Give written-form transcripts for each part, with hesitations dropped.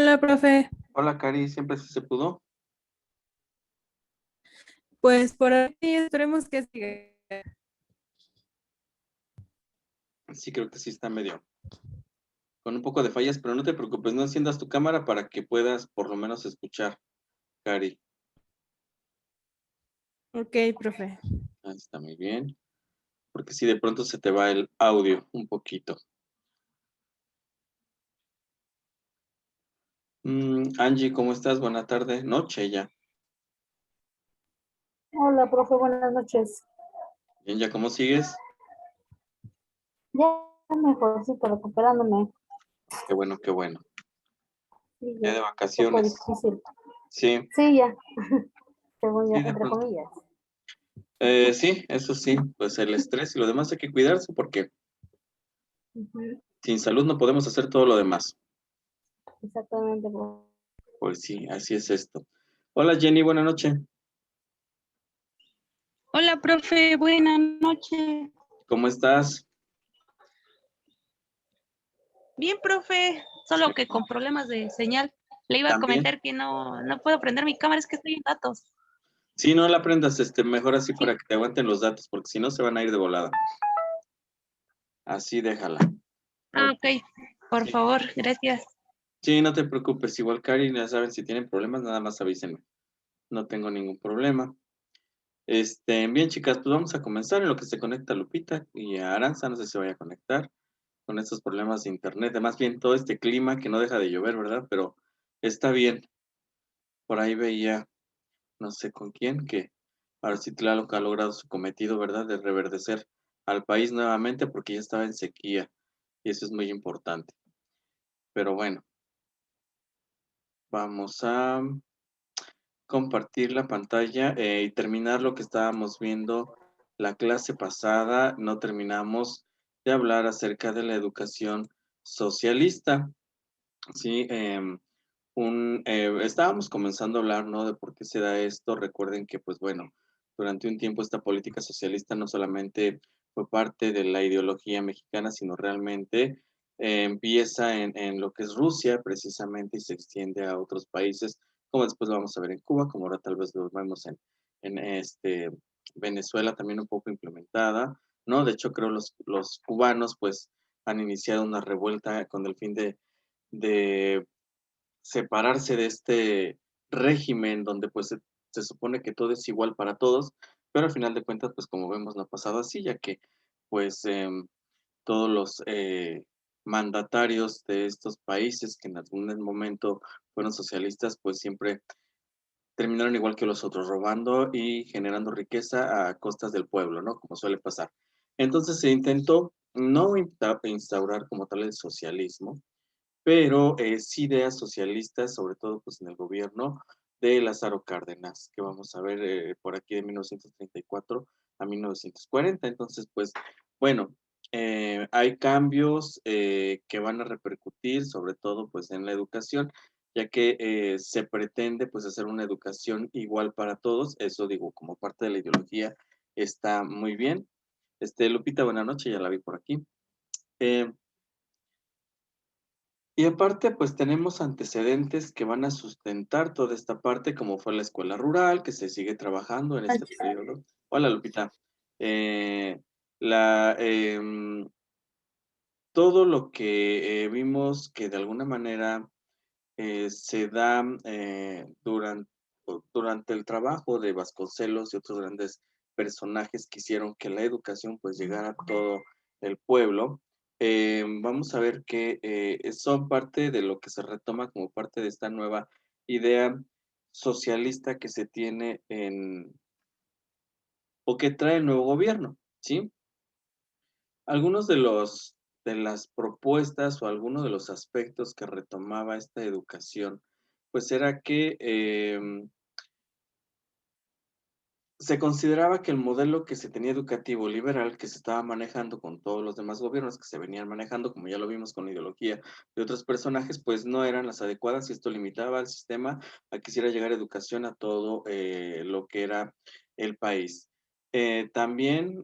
Hola, profe. Hola, Cari, ¿siempre sí se pudo? Pues por aquí esperemos que siga. Sí, creo que sí está medio con un poco de fallas, pero no te preocupes, no enciendas tu cámara para que puedas por lo menos escuchar, Cari. Ok, profe. Ahí está muy bien, porque si de pronto se te va el audio un poquito. Angie, ¿cómo estás? Buena tarde, noche ya. Hola, profe, buenas noches. Bien, ¿ya cómo sigues? Ya mejorcito, recuperándome. Qué bueno, qué bueno. Sí, ya Ya de un poco vacaciones. difícil. Sí, Sí, ya, según sí, yo, de entre pronto. comillas. Sí, eso sí, pues el estrés y lo demás hay que cuidarse porque Ujú, sin salud no podemos hacer todo lo demás. exactamente, profe. Pues sí, así es esto. Hola Jenny, buena noche. Hola, profe, buenas noches. ¿Cómo estás? Bien, profe, Sí, solo que con problemas de señal. Le iba a también. comentar que no puedo prender mi cámara, es que estoy en datos. Sí, no la aprendas, mejor así Sí. para que te aguanten los datos, porque si no se van a ir de volada. Así déjala. Ah, Ok. ok, por Sí. favor, gracias. Sí, no te preocupes, igual Cari, ya saben, si tienen problemas, nada más avísenme. No tengo ningún problema. Bien, chicas, pues vamos a comenzar en lo que se conecta Lupita y a Aranza, no sé si se vaya a conectar con estos problemas de internet, más bien todo este clima que no deja de llover, ¿verdad? Pero está bien. Por ahí veía, no sé con quién, que ahora sí Tlaloc ha logrado su cometido, ¿verdad? De reverdecer al país nuevamente porque ya estaba en sequía y eso es muy importante. Pero bueno, vamos a compartir la pantalla y terminar lo que estábamos viendo la clase pasada. No terminamos de hablar acerca de la educación socialista. Sí, estábamos comenzando a hablar, ¿no? De por qué se da esto. Recuerden que, pues bueno, durante un tiempo esta política socialista no solamente fue parte de la ideología mexicana, sino realmente empieza en lo que es Rusia, precisamente, y se extiende a otros países, como después lo vamos a ver en Cuba, como ahora tal vez lo vemos en Venezuela también un poco implementada, ¿no? De hecho, creo los cubanos, pues, han iniciado una revuelta con el fin de separarse de este régimen donde pues se supone que todo es igual para todos, pero al final de cuentas, pues como vemos, no ha pasado así, ya que pues todos los mandatarios de estos países que en algún momento fueron socialistas, pues siempre terminaron igual que los otros, robando y generando riqueza a costas del pueblo, ¿no? Como suele pasar. Entonces se intentó no instaurar como tal el socialismo, pero sí ideas socialistas, sobre todo pues en el gobierno de Lázaro Cárdenas, que vamos a ver por aquí de 1934 a 1940. Entonces, pues bueno, hay cambios que van a repercutir sobre todo pues en la educación, ya que se pretende pues hacer una educación igual para todos, eso digo, como parte de la ideología está muy bien. Lupita, buena noche, ya la vi por aquí. Eh, y aparte, pues tenemos antecedentes que van a sustentar toda esta parte, como fue la escuela rural, que se sigue trabajando en este periodo. Hola, Lupita. Eh, la, todo lo que vimos que de alguna manera se da durante el trabajo de Vasconcelos y otros grandes personajes que hicieron que la educación pues llegara a todo el pueblo. Vamos a ver que son parte de lo que se retoma como parte de esta nueva idea socialista que se tiene o que trae el nuevo gobierno, ¿sí? Algunos de las propuestas o algunos de los aspectos que retomaba esta educación, pues era que se consideraba que el modelo que se tenía educativo liberal, que se estaba manejando con todos los demás gobiernos que se venían manejando, como ya lo vimos con la ideología de otros personajes, pues no eran las adecuadas y esto limitaba al sistema a que hiciera llegar educación a todo lo que era el país. También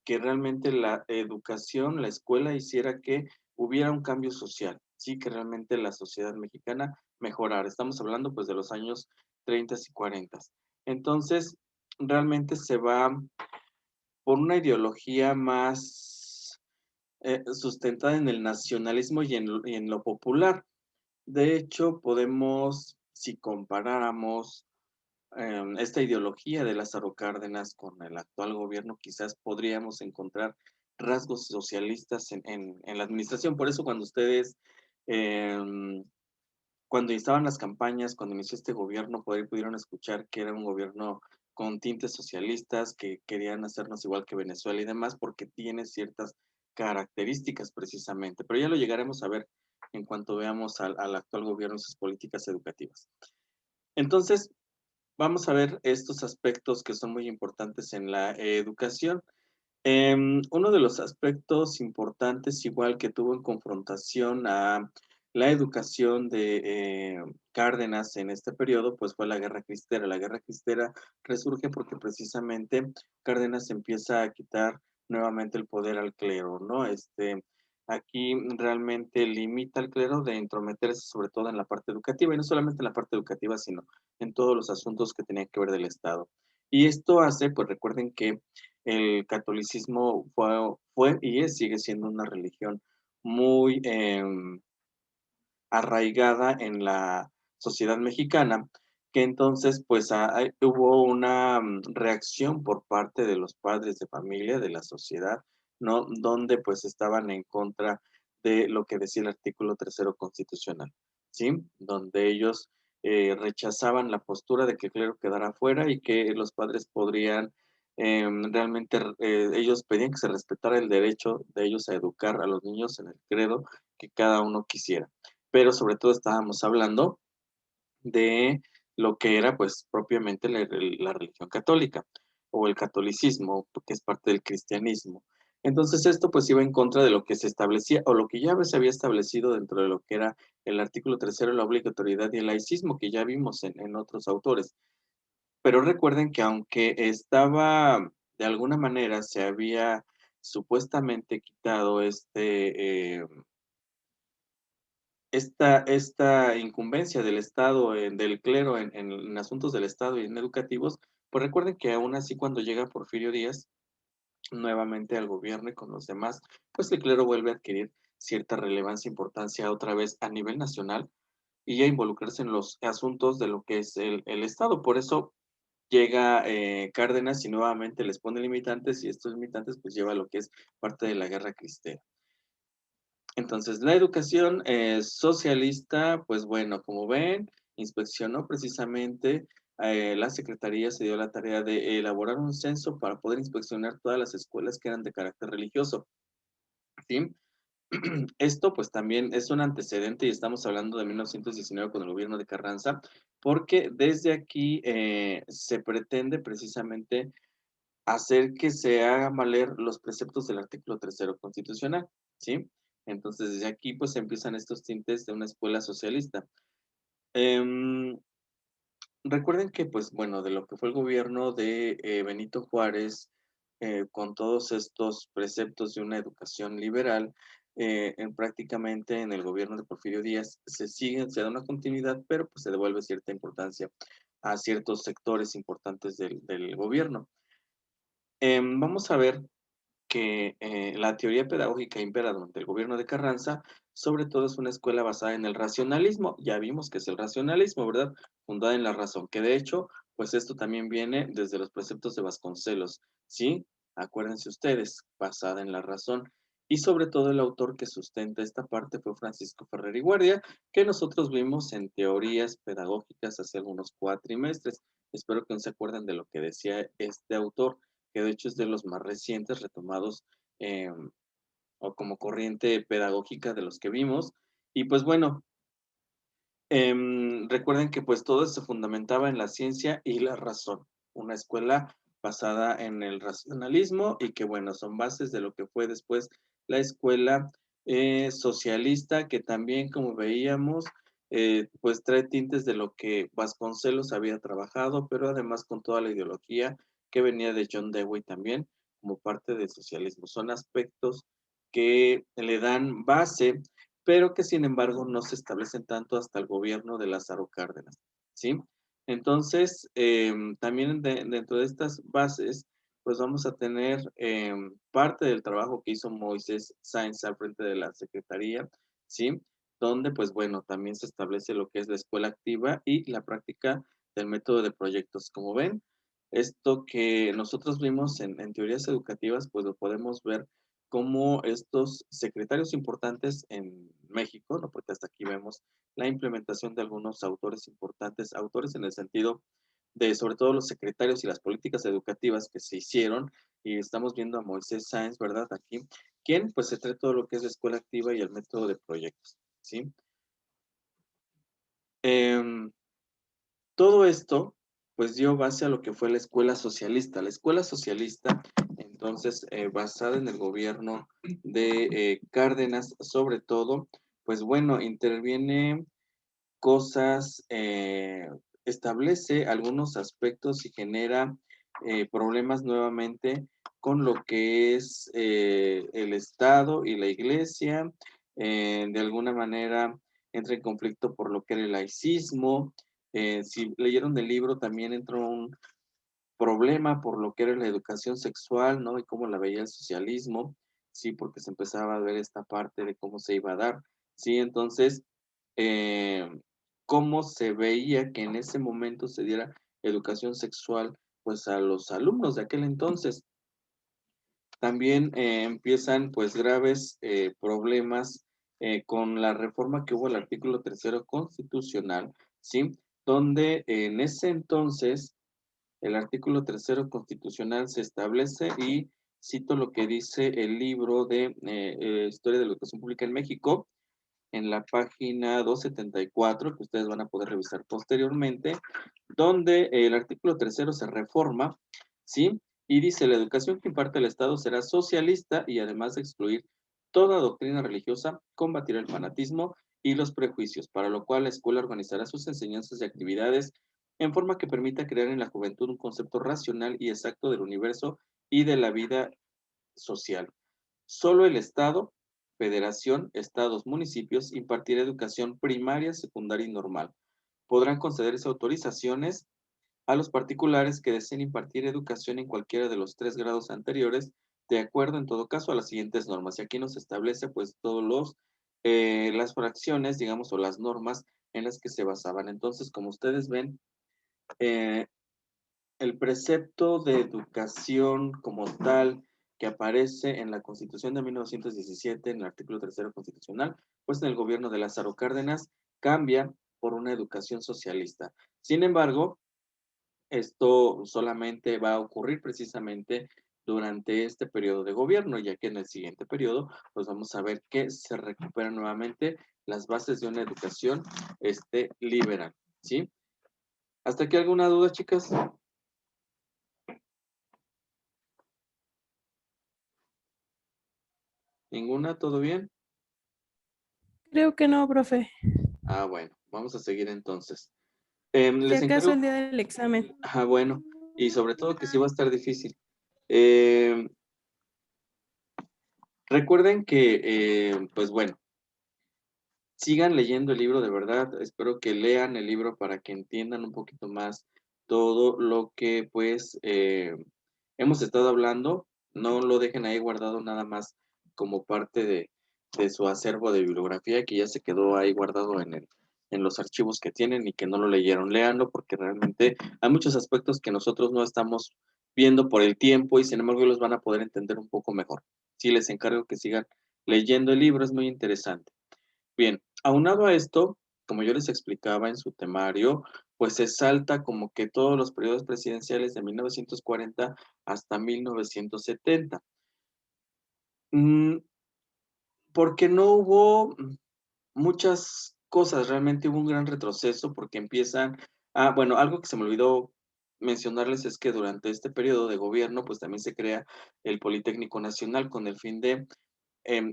que realmente la educación, la escuela hiciera que hubiera un cambio social, sí, que realmente la sociedad mexicana mejorar. Estamos hablando pues de los años 30 y 40. Entonces, realmente se va por una ideología más sustentada en el nacionalismo y en lo popular. De hecho, podemos, si comparáramos esta ideología de Lázaro Cárdenas con el actual gobierno, quizás podríamos encontrar rasgos socialistas en la administración. Por eso cuando ustedes, cuando estaban las campañas, cuando inició este gobierno, por ahí pudieron escuchar que era un gobierno con tintes socialistas, que querían hacernos igual que Venezuela y demás, porque tiene ciertas características precisamente. Pero ya lo llegaremos a ver en cuanto veamos al actual gobierno y sus políticas educativas. Entonces, vamos a ver estos aspectos que son muy importantes en la educación. Uno de los aspectos importantes, igual que tuvo en confrontación a la educación de Cárdenas en este periodo, pues fue la Guerra Cristera. La Guerra Cristera resurge porque precisamente Cárdenas empieza a quitar nuevamente el poder al clero, ¿no? Aquí realmente limita al clero de entrometerse sobre todo en la parte educativa, y no solamente en la parte educativa, sino en todos los asuntos que tenían que ver del Estado. Y esto hace, pues recuerden que el catolicismo fue y sigue siendo una religión muy arraigada en la sociedad mexicana, que entonces pues hubo una reacción por parte de los padres de familia, de la sociedad, ¿no? Donde pues estaban en contra de lo que decía el artículo 3º constitucional, ¿sí? Donde ellos rechazaban la postura de que el clero quedara fuera y que los padres podrían realmente, ellos pedían que se respetara el derecho de ellos a educar a los niños en el credo que cada uno quisiera. Pero sobre todo estábamos hablando de lo que era pues propiamente la religión católica o el catolicismo, que es parte del cristianismo. Entonces esto pues iba en contra de lo que se establecía o lo que ya se había establecido dentro de lo que era el artículo 3º, la obligatoriedad y el laicismo, que ya vimos en otros autores. Pero recuerden que aunque estaba, de alguna manera, se había supuestamente quitado esta incumbencia del Estado, del clero en asuntos del Estado y en educativos, pues recuerden que aún así cuando llega Porfirio Díaz nuevamente al gobierno y con los demás, pues el clero vuelve a adquirir cierta relevancia e importancia otra vez a nivel nacional y a involucrarse en los asuntos de lo que es el Estado. Por eso llega Cárdenas y nuevamente les pone limitantes y estos limitantes pues lleva a lo que es parte de la guerra cristera. Entonces, la educación socialista, pues bueno, como ven, inspeccionó precisamente, la Secretaría se dio la tarea de elaborar un censo para poder inspeccionar todas las escuelas que eran de carácter religioso, ¿sí? Esto pues también es un antecedente y estamos hablando de 1919 con el gobierno de Carranza, porque desde aquí se pretende precisamente hacer que se hagan valer los preceptos del artículo 3º constitucional, ¿sí? Entonces, desde aquí, pues, empiezan estos tintes de una escuela socialista. Em, Recuerden que, pues, bueno, de lo que fue el gobierno de Benito Juárez, con todos estos preceptos de una educación liberal, prácticamente en el gobierno de Porfirio Díaz se da una continuidad, pero pues se devuelve cierta importancia a ciertos sectores importantes del gobierno. Vamos a ver que la teoría pedagógica impera durante el gobierno de Carranza, sobre todo es una escuela basada en el racionalismo. Ya vimos que es el racionalismo, ¿verdad? Fundada en la razón, que de hecho, pues esto también viene desde los preceptos de Vasconcelos, ¿sí? Acuérdense ustedes, basada en la razón. Y sobre todo el autor que sustenta esta parte fue Francisco Ferrer y Guardia, que nosotros vimos en teorías pedagógicas hace algunos cuatrimestres. Espero que no se acuerden de lo que decía este autor, que de hecho es de los más recientes retomados o como corriente pedagógica de los que vimos. Y pues bueno, recuerden que pues todo se fundamentaba en la ciencia y la razón. Una escuela basada en el racionalismo y que bueno, son bases de lo que fue después la escuela socialista, que también como veíamos, pues trae tintes de lo que Vasconcelos había trabajado, pero además con toda la ideología que venía de John Dewey también como parte del socialismo. Son aspectos que le dan base pero que sin embargo no se establecen tanto hasta el gobierno de Lázaro Cárdenas, ¿sí? Entonces, también dentro de estas bases, pues vamos a tener parte del trabajo que hizo Moisés Sáenz al frente de la Secretaría, ¿sí? Donde, pues bueno, también se establece lo que es la escuela activa y la práctica del método de proyectos. Como ven, esto que nosotros vimos en teorías educativas, pues lo podemos ver como estos secretarios importantes en México, ¿no? Porque hasta aquí vemos la implementación de algunos autores importantes, autores en el sentido de sobre todo los secretarios y las políticas educativas que se hicieron, y estamos viendo a Moisés Sáenz, ¿verdad? Aquí, quien pues se trae todo lo que es la escuela activa y el método de proyectos, ¿sí? Todo esto pues dio base a lo que fue la escuela socialista. La escuela socialista, entonces, basada en el gobierno de Cárdenas, sobre todo, pues bueno, interviene cosas, establece algunos aspectos y genera problemas nuevamente con lo que es el Estado y la Iglesia. De alguna manera entra en conflicto por lo que era el laicismo. Si leyeron el libro, también entró un problema por lo que era la educación sexual, ¿no? Y cómo la veía el socialismo, sí, porque se empezaba a ver esta parte de cómo se iba a dar, sí, entonces, eh, cómo se veía que en ese momento se diera educación sexual, pues a los alumnos de aquel entonces. También empiezan pues graves problemas con la reforma que hubo al artículo tercero constitucional, ¿sí? Donde en ese entonces el artículo tercero constitucional se establece y cito lo que dice el libro de Historia de la Educación Pública en México, en la página 274, que ustedes van a poder revisar posteriormente, donde el artículo tercero se reforma, ¿sí? Y dice, la educación que imparte el Estado será socialista y además de excluir toda doctrina religiosa, combatirá el fanatismo y los prejuicios, para lo cual la escuela organizará sus enseñanzas y actividades en forma que permita crear en la juventud un concepto racional y exacto del universo y de la vida social. Solo el Estado, Federación, Estados, municipios impartirá educación primaria, secundaria y normal. Podrán concederse autorizaciones a los particulares que deseen impartir educación en cualquiera de los 3 grados anteriores, de acuerdo en todo caso a las siguientes normas. Y aquí nos establece pues todos las fracciones, digamos, o las normas en las que se basaban. Entonces, como ustedes ven, eh, el precepto de educación como tal que aparece en la Constitución de 1917, en el artículo tercero constitucional, pues en el gobierno de Lázaro Cárdenas, cambia por una educación socialista. Sin embargo, esto solamente va a ocurrir precisamente durante este periodo de gobierno, ya que en el siguiente periodo, pues vamos a ver que se recuperan nuevamente las bases de una educación liberal, ¿sí? ¿Hasta aquí alguna duda, chicas? ¿Ninguna? ¿Todo bien? Creo que no, profe. Ah, bueno, vamos a seguir entonces. Si Les acaso encargo, el día del examen. bueno, y sobre todo que sí va a estar difícil. Em, Recuerden que, pues bueno, sigan leyendo el libro de verdad. Espero que lean el libro para que entiendan un poquito más todo lo que, pues, hemos estado hablando. No lo dejen ahí guardado nada más como parte de su acervo de bibliografía que ya se quedó ahí guardado en los archivos que tienen y que no lo leyeron. Léanlo porque realmente hay muchos aspectos que nosotros no estamos viendo por el tiempo y sin embargo los van a poder entender un poco mejor. Sí, les encargo que sigan leyendo el libro, es muy interesante. Bien, aunado a esto, como yo les explicaba en su temario, pues se salta como que todos los periodos presidenciales de 1940 hasta 1970. Mm, Porque no hubo muchas cosas, realmente hubo un gran retroceso porque empiezan bueno, algo que se me olvidó mencionarles es que durante este periodo de gobierno, pues también se crea el Politécnico Nacional con el fin de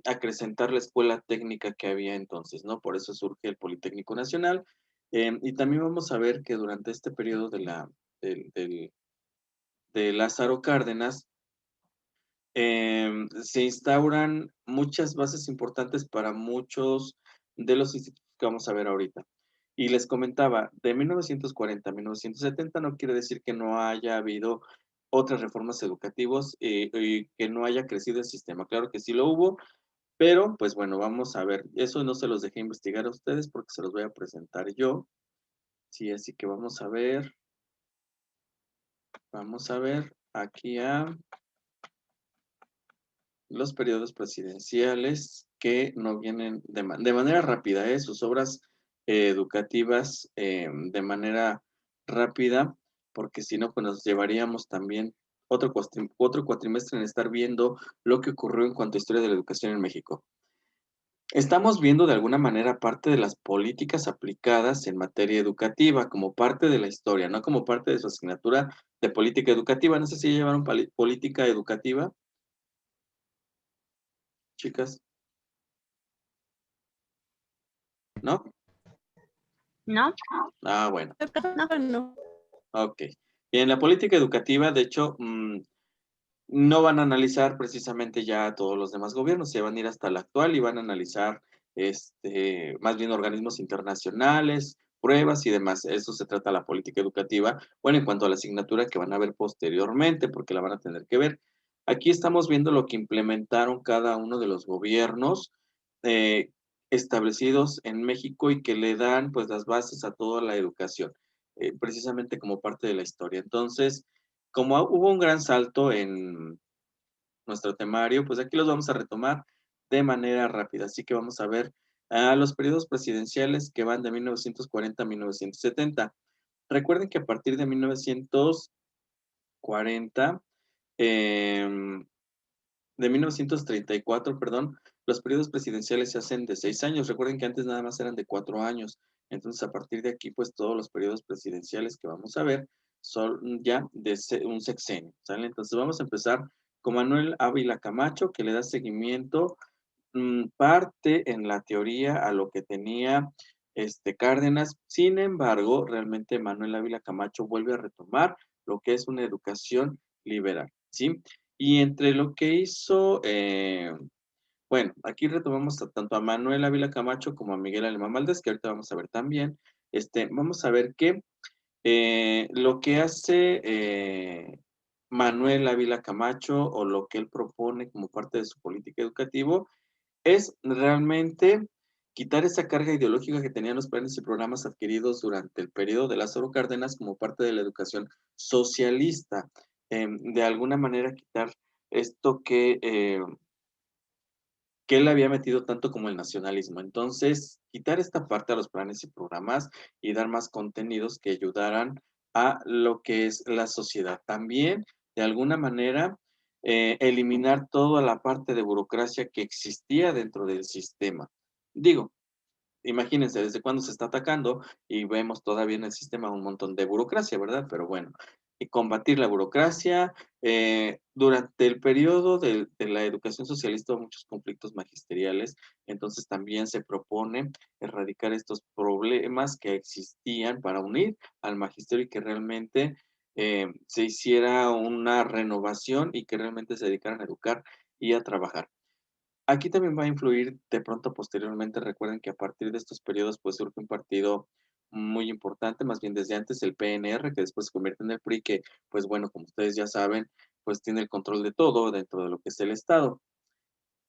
acrecentar la escuela técnica que había entonces, ¿no? Por eso surge el Politécnico Nacional. Y también vamos a ver que durante este periodo de Lázaro Cárdenas, se instauran muchas bases importantes para muchos de los institutos que vamos a ver ahorita. Y les comentaba, de 1940 a 1970 no quiere decir que no haya habido otras reformas educativas y que no haya crecido el sistema. Claro que sí lo hubo, pero pues bueno, vamos a ver. Eso no se los dejé investigar a ustedes porque se los voy a presentar yo. Sí, así que vamos a ver. Vamos a ver aquí a los periodos presidenciales que no vienen de manera rápida, sus obras educativas de manera rápida, porque si no, pues nos llevaríamos también otro cuatrimestre en estar viendo lo que ocurrió en cuanto a historia de la educación en México. Estamos viendo de alguna manera parte de las políticas aplicadas en materia educativa, como parte de la historia, no como parte de su asignatura de política educativa. No sé si llevaron política educativa, chicas, ¿no? ¿No? Ah, bueno, No. ok. Y en la política educativa, de hecho, no van a analizar precisamente ya todos los demás gobiernos, se van a ir hasta el actual y van a analizar más bien organismos internacionales, pruebas y demás. Eso se trata la política educativa. Bueno, en cuanto a la asignatura que van a ver posteriormente, porque la van a tener que ver. Aquí estamos viendo lo que implementaron cada uno de los gobiernos eh, establecidos en México y que le dan pues las bases a toda la educación, precisamente como parte de la historia. Entonces, como hubo un gran salto en nuestro temario, pues aquí los vamos a retomar de manera rápida. Así que vamos a ver a los periodos presidenciales que van de 1940 a 1970. Recuerden que a partir de 1940, de 1934, perdón, los periodos presidenciales se hacen de 6 años. Recuerden que antes nada más eran de 4 años. Entonces, a partir de aquí, pues todos los periodos presidenciales que vamos a ver son ya de un sexenio, ¿sale? Entonces, vamos a empezar con Manuel Ávila Camacho, que le da seguimiento, parte en la teoría a lo que tenía Cárdenas. Sin embargo, realmente Manuel Ávila Camacho vuelve a retomar lo que es una educación liberal, ¿sí? Y entre lo que hizo, bueno, aquí retomamos tanto a Manuel Ávila Camacho como a Miguel Alemán Valdés, que ahorita vamos a ver también. Vamos a ver que lo que hace Manuel Ávila Camacho o lo que él propone como parte de su política educativa es realmente quitar esa carga ideológica que tenían los planes y programas adquiridos durante el periodo de Lázaro Cárdenas como parte de la educación socialista. De alguna manera quitar esto que él había metido tanto como el nacionalismo. Entonces, quitar esta parte a los planes y programas y dar más contenidos que ayudaran a lo que es la sociedad. También, de alguna manera, eliminar toda la parte de burocracia que existía dentro del sistema. Digo, imagínense desde cuándo se está atacando y vemos todavía en el sistema un montón de burocracia, ¿verdad? Pero bueno, y combatir la burocracia. Durante el periodo de la educación socialista hubo muchos conflictos magisteriales, entonces también se propone erradicar estos problemas que existían para unir al magisterio y que realmente se hiciera una renovación y que realmente se dedicaran a educar y a trabajar. Aquí también va a influir de pronto posteriormente, recuerden que a partir de estos periodos pues surge un partido muy importante, más bien desde antes el PNR, que después se convierte en el PRI, que pues bueno, como ustedes ya saben, pues tiene el control de todo dentro de lo que es el Estado.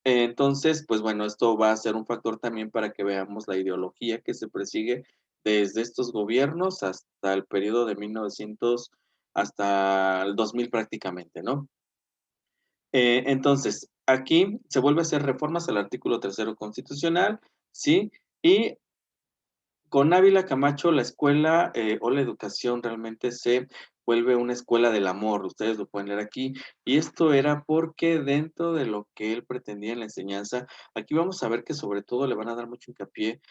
Entonces, pues bueno, esto va a ser un factor también para que veamos la ideología que se persigue desde estos gobiernos hasta el periodo de 1900, hasta el 2000 prácticamente, ¿no? Entonces, aquí se vuelve a hacer reformas al artículo tercero constitucional, ¿sí? Y con Ávila Camacho la escuela o la educación realmente se vuelve una escuela del amor, ustedes lo pueden leer aquí, y esto era porque dentro de lo que él pretendía en la enseñanza, aquí vamos a ver que sobre todo le van a dar mucho hincapié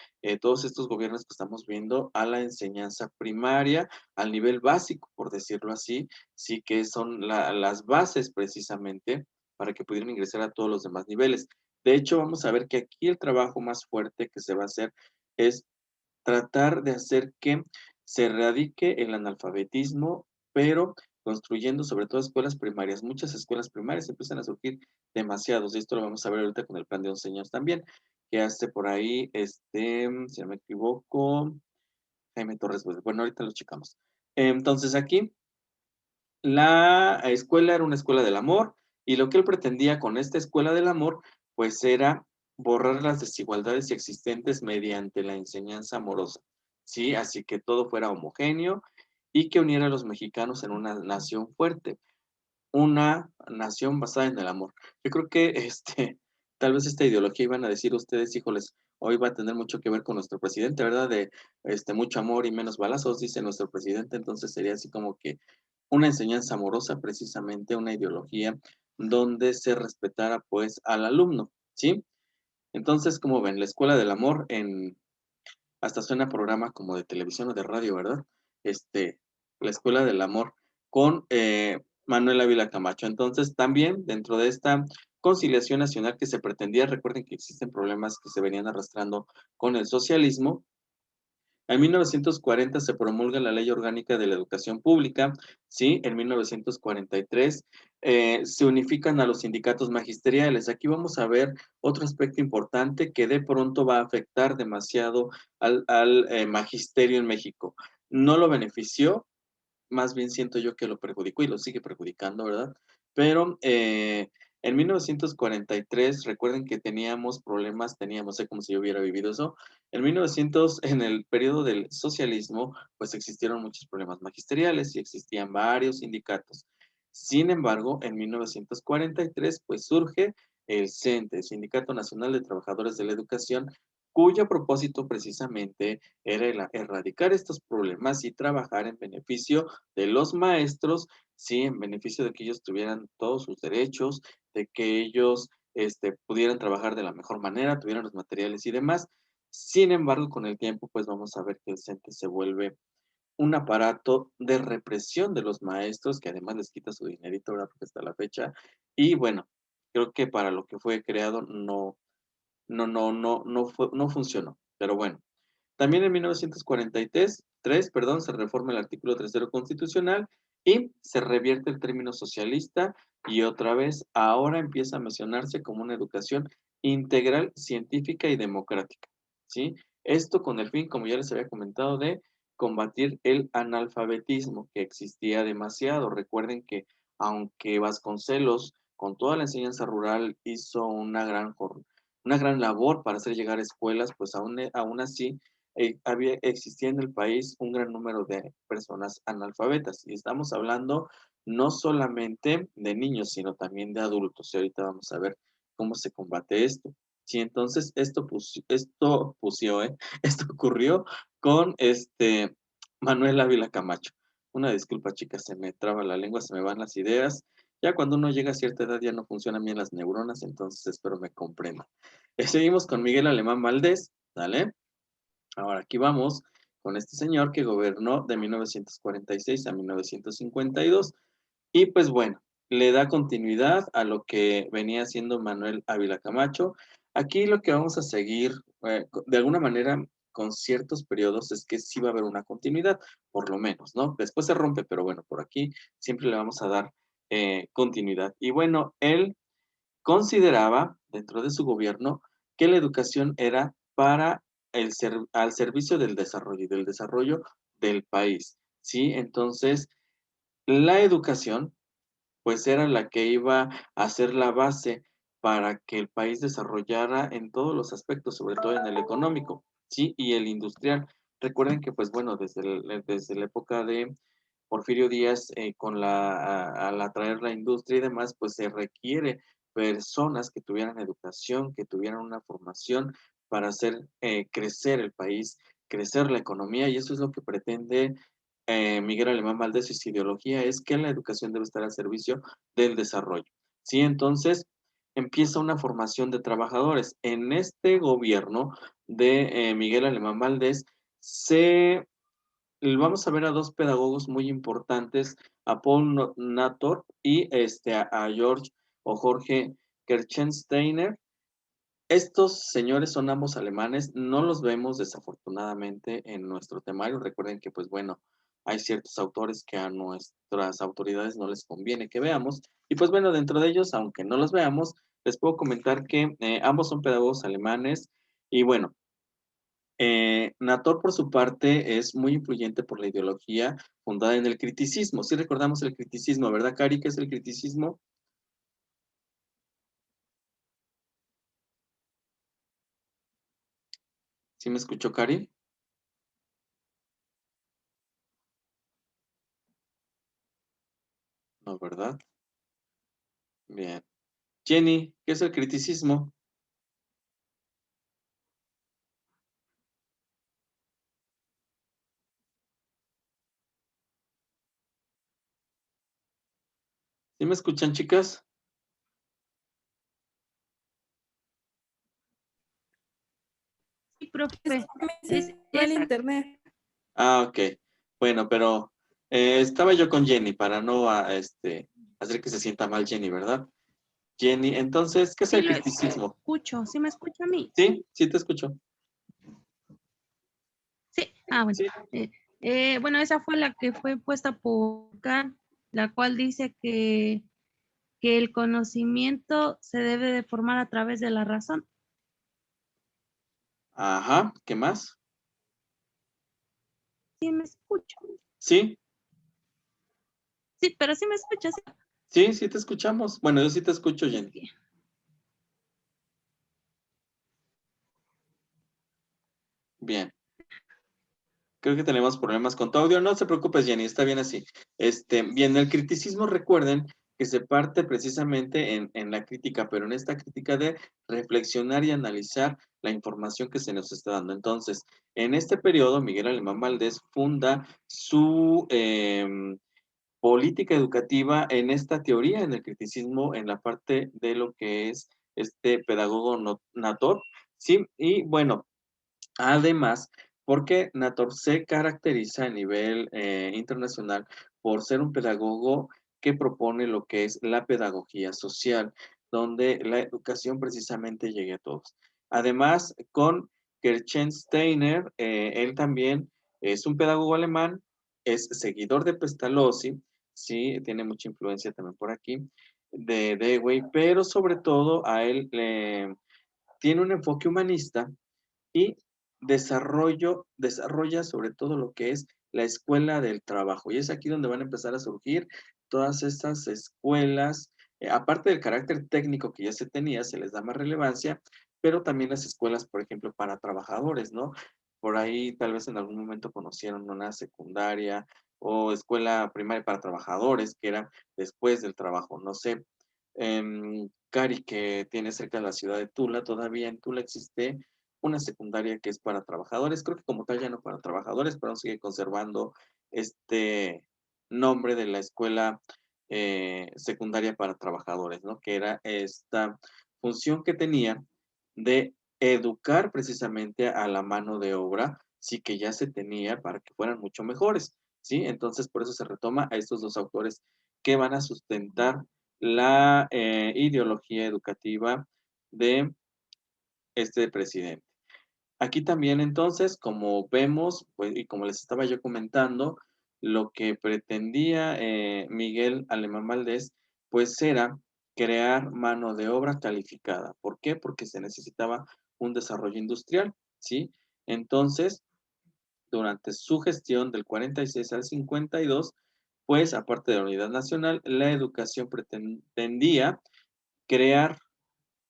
todos estos gobiernos que estamos viendo a la enseñanza primaria, al nivel básico, por decirlo así, sí que son las bases precisamente para que pudieran ingresar a todos los demás niveles. De hecho, vamos a ver que aquí el trabajo más fuerte que se va a hacer es tratar de hacer que se erradique el analfabetismo, pero construyendo sobre todo escuelas primarias. Muchas escuelas primarias empiezan a surgir demasiados, y esto lo vamos a ver ahorita con el plan de 11 años también, que hace por ahí, si no me equivoco, Jaime Torres. Bueno, ahorita lo checamos. Entonces aquí, la escuela era una escuela del amor, y lo que él pretendía con esta escuela del amor, pues era borrar las desigualdades existentes mediante la enseñanza amorosa, ¿sí? Así que todo fuera homogéneo y que uniera a los mexicanos en una nación fuerte, una nación basada en el amor. Yo creo que tal vez esta ideología iban a decir ustedes, híjoles, hoy va a tener mucho que ver con nuestro presidente, ¿verdad? De mucho amor y menos balazos, dice nuestro presidente, entonces sería así como que una enseñanza amorosa, precisamente una ideología donde se respetara pues al alumno, ¿sí? Entonces, como ven, la escuela del amor hasta suena programa como de televisión o de radio, ¿verdad? La escuela del amor con Manuel Ávila Camacho. Entonces, también dentro de esta conciliación nacional que se pretendía, recuerden que existen problemas que se venían arrastrando con el socialismo. En 1940 se promulga la Ley Orgánica de la Educación Pública, ¿sí? En 1943 se unifican a los sindicatos magisteriales. Aquí vamos a ver otro aspecto importante que de pronto va a afectar demasiado al magisterio en México. No lo benefició, más bien siento yo que lo perjudicó y lo sigue perjudicando, ¿verdad? Pero en 1943, recuerden que teníamos problemas, como si yo hubiera vivido eso. En 1900, en el periodo del socialismo, pues existieron muchos problemas magisteriales y existían varios sindicatos. Sin embargo, en 1943, pues surge el CENTE, el Sindicato Nacional de Trabajadores de la Educación, cuyo propósito precisamente era erradicar estos problemas y trabajar en beneficio de los maestros, sí, en beneficio de que ellos tuvieran todos sus derechos, de que ellos pudieran trabajar de la mejor manera, tuvieran los materiales y demás. Sin embargo, con el tiempo, pues vamos a ver que el CENTE se vuelve un aparato de represión de los maestros, que además les quita su dinerito, ¿verdad? Porque hasta la fecha. Y bueno, creo que para lo que fue creado no funcionó. Pero bueno, también en 1943, se reforma el artículo 3 constitucional y se revierte el término socialista y otra vez ahora empieza a mencionarse como una educación integral, científica y democrática, ¿sí? Esto con el fin, como ya les había comentado, de combatir el analfabetismo que existía demasiado. Recuerden que aunque Vasconcelos, con toda la enseñanza rural, hizo una gran labor para hacer llegar escuelas, pues aún así existía en el país un gran número de personas analfabetas. Y estamos hablando no solamente de niños, sino también de adultos. Y ahorita vamos a ver cómo se combate esto. Sí, entonces esto ocurrió con Manuel Ávila Camacho. Una disculpa, chicas, se me traba la lengua, se me van las ideas. Ya cuando uno llega a cierta edad ya no funcionan bien las neuronas, entonces espero me comprendan. Seguimos con Miguel Alemán Valdés, ¿vale? Ahora aquí vamos con este señor que gobernó de 1946 a 1952 y pues bueno, le da continuidad a lo que venía haciendo Manuel Ávila Camacho. Aquí lo que vamos a seguir, de alguna manera, con ciertos periodos, es que sí va a haber una continuidad, por lo menos, ¿no? Después se rompe, pero bueno, por aquí siempre le vamos a dar continuidad. Y bueno, él consideraba, dentro de su gobierno, que la educación era para al servicio del desarrollo y del desarrollo del país, ¿sí? Entonces, la educación, pues era la que iba a ser la base para que el país desarrollara en todos los aspectos, sobre todo en el económico, ¿sí? Y el industrial. Recuerden que, pues bueno, desde la época de Porfirio Díaz, al atraer la industria y demás, pues se requiere personas que tuvieran educación, que tuvieran una formación para hacer crecer el país, crecer la economía, y eso es lo que pretende Miguel Alemán Valdés y su ideología, es que la educación debe estar al servicio del desarrollo. ¿Sí? Entonces, empieza una formación de trabajadores. En este gobierno de Miguel Alemán Valdés vamos a ver a dos pedagogos muy importantes, a Paul Nator y a George o Jorge Kerchensteiner. Estos señores son ambos alemanes, no los vemos desafortunadamente en nuestro temario. Recuerden que, pues bueno, hay ciertos autores que a nuestras autoridades no les conviene que veamos. Y pues bueno, dentro de ellos, aunque no los veamos, les puedo comentar que ambos son pedagogos alemanes y bueno, Nator por su parte es muy influyente por la ideología fundada en el criticismo. Sí recordamos el criticismo, ¿verdad, Cari? ¿Qué es el criticismo? ¿Sí me escuchó, Cari? No, ¿verdad? Bien. Jenny, ¿qué es el criticismo? ¿Sí me escuchan, chicas? Sí, profe. Se va el internet. Ah, ok. Bueno, pero estaba yo con Jenny para no hacer que se sienta mal Jenny, ¿verdad? Jenny, entonces, ¿qué es Sí el lo criticismo? escucho. ¿Sí me escucha a mí? Sí, sí te escucho. Sí. Ah, bueno. Sí. Bueno, esa fue la que fue puesta por Kant, la cual dice que el conocimiento se debe de formar a través de la razón. Ajá, ¿qué más? ¿Sí me escucha? Sí, Sí, pero sí me escucha, sí. sí, sí te escuchamos. Bueno, yo sí te escucho, Jenny. Sí. Bien. Creo que tenemos problemas con tu audio. No se preocupes, Jenny, está bien así. Bien, el criticismo, recuerden que se parte precisamente en la crítica, pero en esta crítica de reflexionar y analizar la información que se nos está dando. Entonces, en este periodo, Miguel Alemán Valdés funda su política educativa en esta teoría, en el criticismo, en la parte de lo que es este pedagogo Nator, ¿sí? Y bueno, además, porque Nator se caracteriza a nivel internacional por ser un pedagogo que propone lo que es la pedagogía social, donde la educación precisamente llegue a todos. Además, con Kirchensteiner, él también es un pedagogo alemán, es seguidor de Pestalozzi, sí, tiene mucha influencia también por aquí, de Dewey, pero sobre todo a él tiene un enfoque humanista y desarrolla sobre todo lo que es la escuela del trabajo. Y es aquí donde van a empezar a surgir todas estas escuelas, aparte del carácter técnico que ya se tenía, se les da más relevancia, pero también las escuelas, por ejemplo, para trabajadores, ¿no? Por ahí tal vez en algún momento conocieron una secundaria o escuela primaria para trabajadores, que era después del trabajo, no sé. Cari, que tiene cerca de la ciudad de Tula, todavía en Tula existe una secundaria que es para trabajadores, creo que como tal ya no para trabajadores, pero aún sigue conservando este nombre de la escuela secundaria para trabajadores, ¿no? Que era esta función que tenía de educar precisamente a la mano de obra, sí que ya se tenía para que fueran mucho mejores, ¿sí? Entonces, por eso se retoma a estos dos autores que van a sustentar la ideología educativa de este presidente. Aquí también entonces, como vemos, pues, y como les estaba yo comentando, lo que pretendía Miguel Alemán Valdés, pues era crear mano de obra calificada. ¿Por qué? Porque se necesitaba un desarrollo industrial, ¿sí? Entonces, durante su gestión del 46 al 52, pues aparte de la unidad nacional, la educación pretendía crear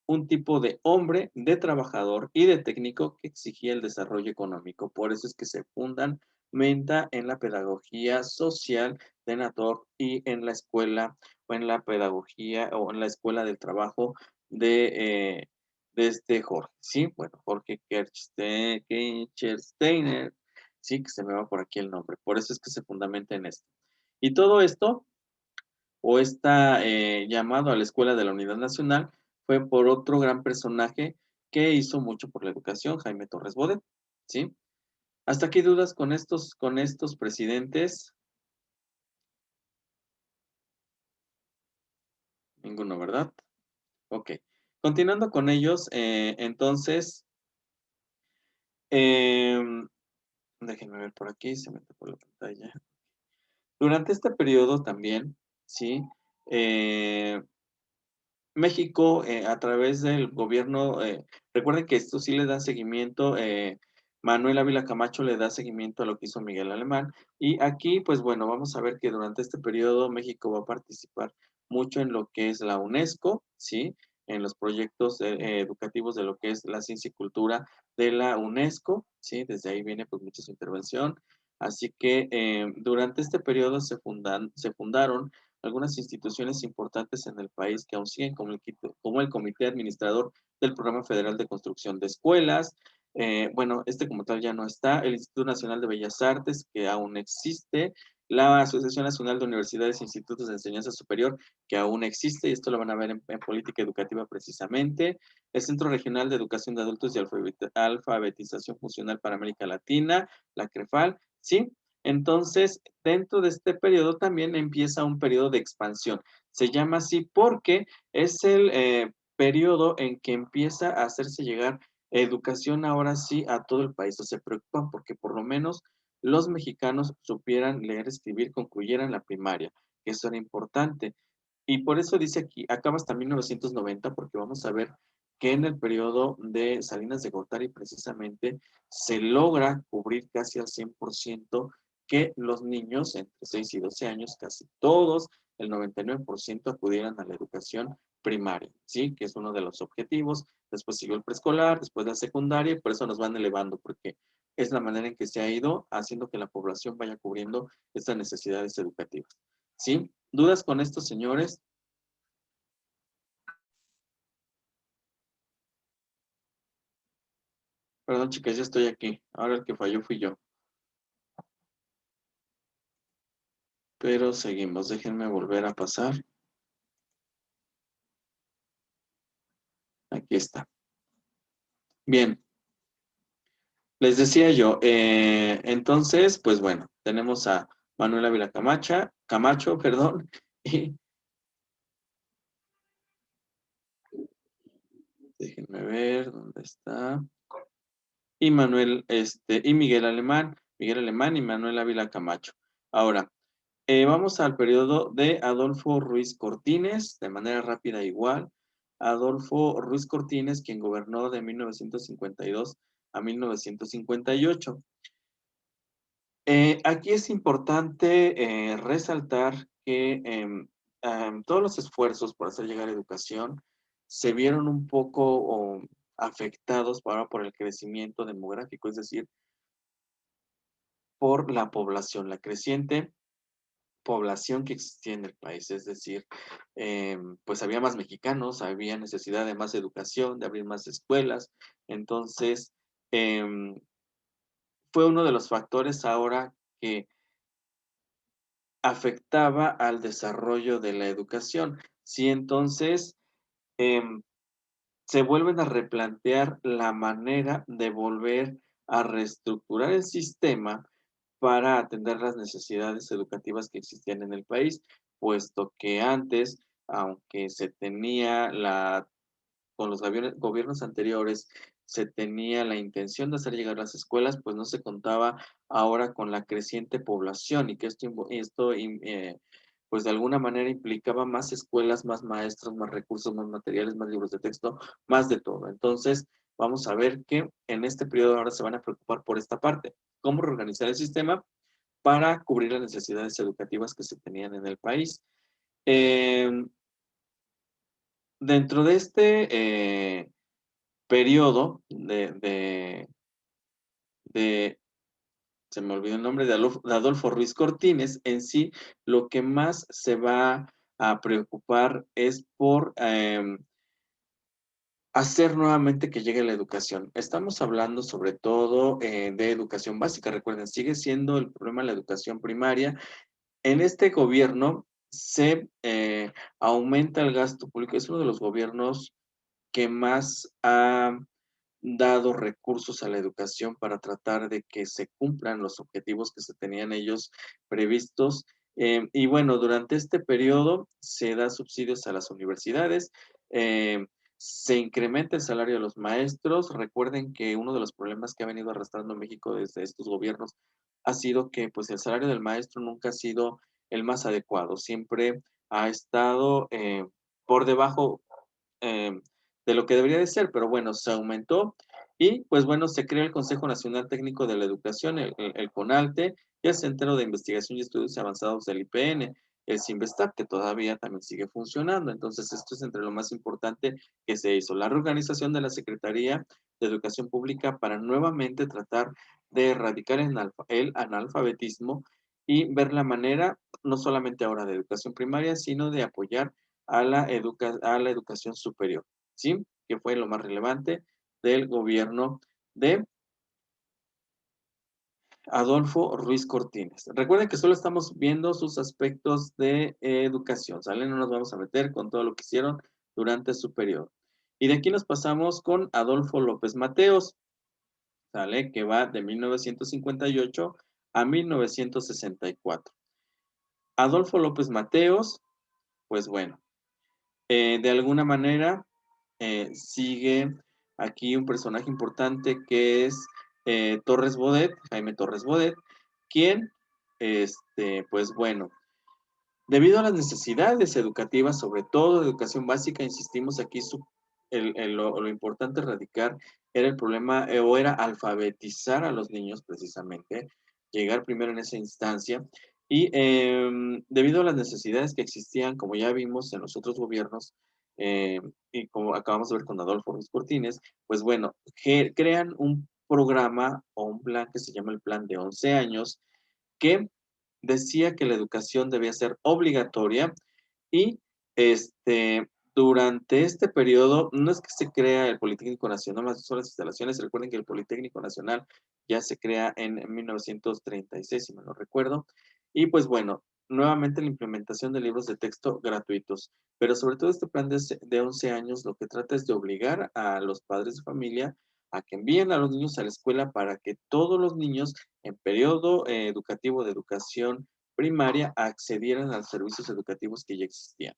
un tipo de hombre, de trabajador y de técnico que exigía el desarrollo económico. Por eso es que se fundamenta en la pedagogía social de Nator y en la escuela o en la pedagogía o en la escuela del trabajo de este Jorge, ¿sí? Bueno, Jorge Kirchsteiner, sí, que se me va por aquí el nombre. Por eso es que se fundamenta en esto. Y todo esto o esta llamado a la Escuela de la Unidad Nacional fue por otro gran personaje que hizo mucho por la educación, Jaime Torres Bodet, ¿sí? ¿Hasta aquí dudas con estos presidentes? Ninguno, ¿verdad? Ok. Continuando con ellos, entonces, em, déjenme ver por aquí, se me tapó la pantalla. Durante este periodo también, ¿sí? México, a través del gobierno, recuerden que esto sí le da seguimiento, Manuel Ávila Camacho le da seguimiento a lo que hizo Miguel Alemán. Y aquí, pues bueno, vamos a ver que durante este periodo México va a participar mucho en lo que es la UNESCO, ¿sí? En los proyectos educativos de lo que es la ciencia y cultura de la UNESCO, ¿sí? Desde ahí viene pues mucha su intervención. Así que durante este periodo se fundaron algunas instituciones importantes en el país que aún siguen como el Comité Administrador del Programa Federal de Construcción de Escuelas. Bueno, este como tal ya no está. El Instituto Nacional de Bellas Artes, que aún existe. La Asociación Nacional de Universidades e Institutos de Enseñanza Superior, que aún existe, y esto lo van a ver en política educativa precisamente. El Centro Regional de Educación de Adultos y Alfabetización Funcional para América Latina, la CREFAL, ¿sí? Entonces, dentro de este periodo también empieza un periodo de expansión. Se llama así porque es el periodo en que empieza a hacerse llegar educación ahora sí a todo el país. O se preocupan porque por lo menos los mexicanos supieran leer, escribir, concluyeran la primaria, que eso era importante. Y por eso dice aquí, acaba hasta 1990, porque vamos a ver que en el periodo de Salinas de Gortari precisamente se logra cubrir casi al 100% que los niños entre 6 y 12 años, casi todos, el 99% acudieran a la educación primaria, ¿sí? Que es uno de los objetivos. Después siguió el preescolar, después la secundaria, y por eso nos van elevando, porque es la manera en que se ha ido haciendo que la población vaya cubriendo estas necesidades educativas, ¿sí? ¿Dudas con esto, señores? Perdón, chicas, ya estoy aquí. Ahora el que falló fui yo. Pero seguimos. Déjenme volver a pasar. Aquí está. Bien. Les decía yo, entonces, pues bueno, tenemos a Manuel Ávila Camacho, perdón, y déjenme ver dónde está. Y Manuel, y Miguel Alemán y Manuel Ávila Camacho. Ahora, vamos al periodo de Adolfo Ruiz Cortines, de manera rápida igual. Adolfo Ruiz Cortines, quien gobernó de 1952 a 1958. Aquí es importante resaltar que todos los esfuerzos por hacer llegar educación se vieron un poco afectados por el crecimiento demográfico, es decir, por la población, la creciente población que existía en el país, es decir, pues había más mexicanos, había necesidad de más educación, de abrir más escuelas, entonces fue uno de los factores ahora que afectaba al desarrollo de la educación. Sí, entonces em, se vuelven a replantear la manera de volver a reestructurar el sistema para atender las necesidades educativas que existían en el país, puesto que antes, aunque se tenía con los gobiernos anteriores se tenía la intención de hacer llegar las escuelas, pues no se contaba ahora con la creciente población y que pues de alguna manera implicaba más escuelas, más maestros, más recursos, más materiales, más libros de texto, más de todo. Entonces, vamos a ver que en este periodo ahora se van a preocupar por esta parte, cómo reorganizar el sistema para cubrir las necesidades educativas que se tenían en el país. Dentro de este periodo de, se me olvidó el nombre, de Adolfo Ruiz Cortines, en sí, lo que más se va a preocupar es por hacer nuevamente que llegue la educación. Estamos hablando sobre todo de educación básica, recuerden, sigue siendo el problema la educación primaria. En este gobierno se aumenta el gasto público, es uno de los gobiernos que más ha dado recursos a la educación para tratar de que se cumplan los objetivos que se tenían ellos previstos. Y bueno, durante este periodo se da subsidios a las universidades, se incrementa el salario de los maestros. Recuerden que uno de los problemas que ha venido arrastrando México desde estos gobiernos ha sido que pues el salario del maestro nunca ha sido el más adecuado. Siempre ha estado por debajo de lo que debería de ser, pero bueno, se aumentó y pues bueno, se crea el Consejo Nacional Técnico de la Educación, el CONALTE, y el Centro de Investigación y Estudios Avanzados del IPN, el CINVESTAP, que todavía también sigue funcionando. Entonces, esto es entre lo más importante que se hizo. La reorganización de la Secretaría de Educación Pública para nuevamente tratar de erradicar el analfabetismo y ver la manera, no solamente ahora de educación primaria, sino de apoyar a la educación superior, ¿sí? Que fue lo más relevante del gobierno de Adolfo Ruiz Cortines. Recuerden que solo estamos viendo sus aspectos de educación, ¿sale? No nos vamos a meter con todo lo que hicieron durante su periodo. Y de aquí nos pasamos con Adolfo López Mateos, ¿sale? Que va de 1958 a 1964. Adolfo López Mateos, pues bueno, de alguna manera sigue aquí un personaje importante que es Torres Bodet, Jaime Torres Bodet, quien, pues bueno, debido a las necesidades educativas, sobre todo de educación básica, insistimos aquí, lo importante radicar era el problema, o era alfabetizar a los niños precisamente, llegar primero en esa instancia, y debido a las necesidades que existían, como ya vimos en los otros gobiernos, y como acabamos de ver con Adolfo Ruiz Cortines, pues bueno, crean un programa o un plan que se llama el Plan de 11 años, que decía que la educación debía ser obligatoria y durante este periodo no es que se crea el Politécnico Nacional, más son las instalaciones. Recuerden que el Politécnico Nacional ya se crea en 1936, si mal no recuerdo, y pues bueno, nuevamente la implementación de libros de texto gratuitos, pero sobre todo este plan de 11 años lo que trata es de obligar a los padres de familia a que envíen a los niños a la escuela para que todos los niños en periodo educativo de educación primaria accedieran a los servicios educativos que ya existían.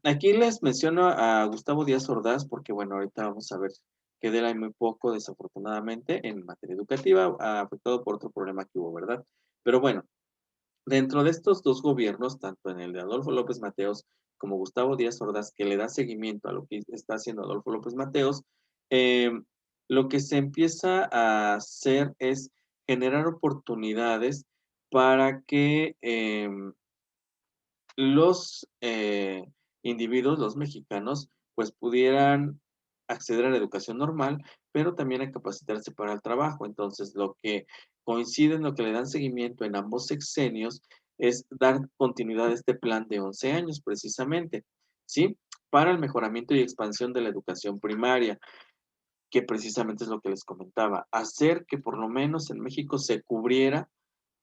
Aquí les menciono a Gustavo Díaz Ordaz porque, bueno, ahorita vamos a ver que de él hay muy poco, desafortunadamente, en materia educativa, afectado por otro problema que hubo, ¿verdad? Pero bueno, dentro de estos dos gobiernos, tanto en el de Adolfo López Mateos como Gustavo Díaz Ordaz, que le da seguimiento a lo que está haciendo Adolfo López Mateos, lo que se empieza a hacer es generar oportunidades para que los individuos, los mexicanos, pues pudieran acceder a la educación normal, pero también a capacitarse para el trabajo. Entonces, lo que coincide en lo que le dan seguimiento en ambos sexenios es dar continuidad a este plan de 11 años, precisamente, ¿sí? Para el mejoramiento y expansión de la educación primaria, que precisamente es lo que les comentaba, hacer que por lo menos en México se cubriera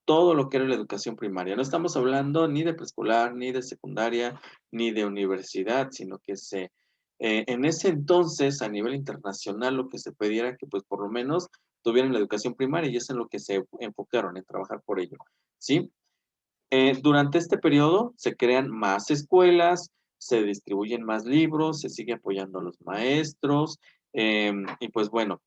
todo lo que era la educación primaria. No estamos hablando ni de preescolar, ni de secundaria, ni de universidad, sino que en ese entonces, a nivel internacional, lo que se pedía era que pues por lo menos tuvieran la educación primaria y es en lo que se enfocaron, en trabajar por ello, ¿sí? Durante este periodo se crean más escuelas, se distribuyen más libros, se sigue apoyando a los maestros, y pues bueno,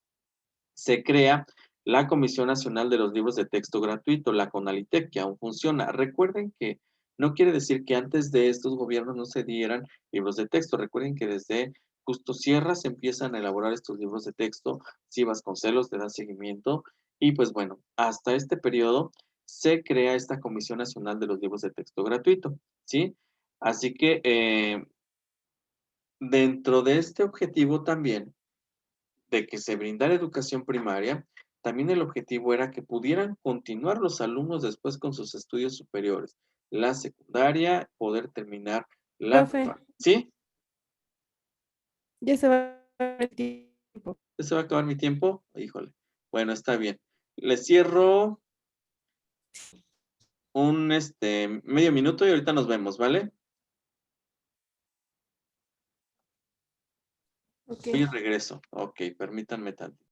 se crea la Comisión Nacional de los Libros de Texto Gratuito, la CONALITEC, que aún funciona. Recuerden que no quiere decir que antes de estos gobiernos no se dieran libros de texto. Recuerden que desde Justo Sierra se empiezan a elaborar estos libros de texto, Si Vasconcelos le da seguimiento, y pues bueno, hasta este periodo se crea esta Comisión Nacional de los Libros de Texto Gratuito, ¿sí? Así que dentro de este objetivo también, de que se brindara educación primaria, también el objetivo era que pudieran continuar los alumnos después con sus estudios superiores, la secundaria, poder terminar la Profe, prepa. ¿Sí? ya se va el tiempo. ¿Ya se va a acabar mi tiempo? Híjole. Bueno, está bien. Le cierro un medio minuto y ahorita nos vemos, ¿vale? Ok. Voy y regreso. Ok, permítanme tanto.